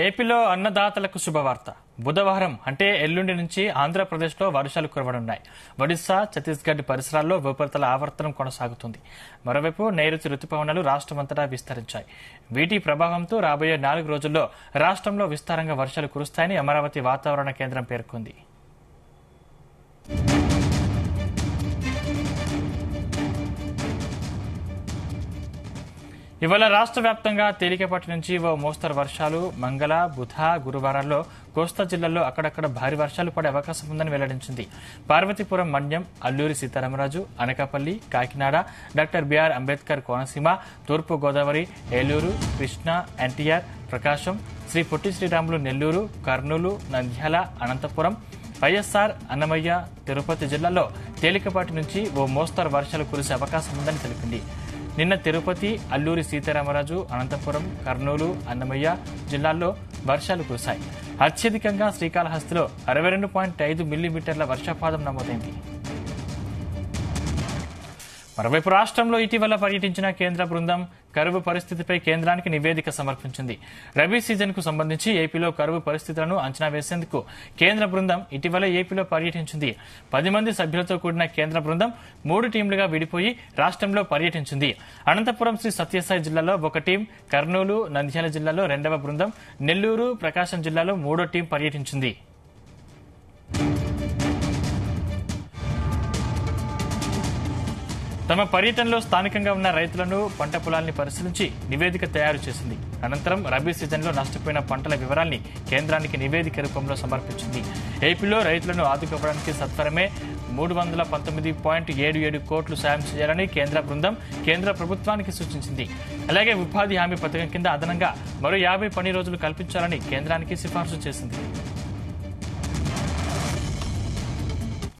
ఏపీలో అన్నదాతలకు శుభవార్త. బుధవారం అంటే ఎల్లుండి నుంచి ఆంధ్రప్రదేశ్లో వర్షాలు కురవనున్నాయి. ఒడిశా, ఛత్తీస్గఢ్ పరిసరాల్లో ఉపరితల ఆవర్తనం కొనసాగుతుంది. మరోవైపు నైరుతి రుతుపవనాలు రాష్ట్రమంతటా విస్తరించాయి. వీటి ప్రభావంతో రాబోయే 4 రోజుల్లో రాష్ట్రంలో విస్తారంగా వర్షాలు కురుస్తాయని అమరావతి వాతావరణ కేంద్రం పేర్కొంది. ఇవాళ రాష్ట్ర వ్యాప్తంగా తేలికపాటి నుంచి ఓ మోస్తరు వర్షాలు మంగళ, బుధ, గురువారాల్లో కోస్తా జిల్లాల్లో అక్కడక్కడ భారీ వర్షాలు పడే అవకాశం ఉందని వెల్లడించింది. పార్వతీపురం, మన్యం, అల్లూరి సీతారామరాజు, అనకాపల్లి, కాకినాడ, డాక్టర్ బిఆర్ అంబేద్కర్ కోనసీమ, తూర్పు గోదావరి, ఏలూరు, కృష్ణా, ఎన్టీఆర్, ప్రకాశం, శ్రీ పొట్టి శ్రీరాములు నెల్లూరు, కర్నూలు, నంద్యాల, అనంతపురం, వైఎస్ఆర్, అన్నమయ్య, తిరుపతి జిల్లాల్లో తేలికపాటి నుంచి ఓ మోస్తరు వర్షాలు కురిసే అవకాశం ఉందని తెలిపింది. నిన్న తిరుపతి, అల్లూరి సీతారామరాజు, అనంతపురం, కర్నూలు, అన్నమయ్య జిల్లాల్లో వర్షాలు కురిశాయి. అత్యధికంగా శ్రీకాళహస్తిలో 62.5 మిల్లీమీటర్ల వర్షపాతం నమోదైంది. మరోవైపు రాష్ట్రంలో ఇటీవల పర్యటించిన కేంద్ర బృందం కరువు పరిస్థితిపై కేంద్రానికి నివేదిక సమర్పించింది. రబీ సీజన్ కు సంబంధించి ఏపీలో కరువు పరిస్థితులను అంచనా వేసేందుకు కేంద్ర బృందం ఇటీవల ఏపీలో పర్యటించింది. 10 మంది సభ్యులతో కూడిన కేంద్ర బృందం 3 టీంలుగా విడిపోయి రాష్ట్రంలో పర్యటించింది. అనంతపురం శ్రీ సత్యసాయి జిల్లాలో ఒక టీం, కర్నూలు, నంద్యాల జిల్లాలో 2వ బృందం, నెల్లూరు, ప్రకాశం జిల్లాలో 3వ టీం పర్యటించింది. తమ పర్యటనలో స్థానికంగా ఉన్న రైతులను, పంట పొలాల్ని పరిశీలించి నివేదిక తయారు చేసింది. అనంతరం రబీ సీజన్లో నష్టపోయిన పంటల వివరాల్ని కేంద్రానికి నివేదిక రూపంలో సమర్పించింది. ఏపీలో రైతులను ఆదుకోవడానికి సత్వరమే 319.77 కోట్లు సాయం చేయాలని కేంద్ర బృందం కేంద్ర ప్రభుత్వానికి సూచించింది. అలాగే ఉపాధి హామీ పథకం కింద అదనంగా మరో 50 పని రోజులు కల్పించాలని కేంద్రానికి సిఫార్సు చేసింది.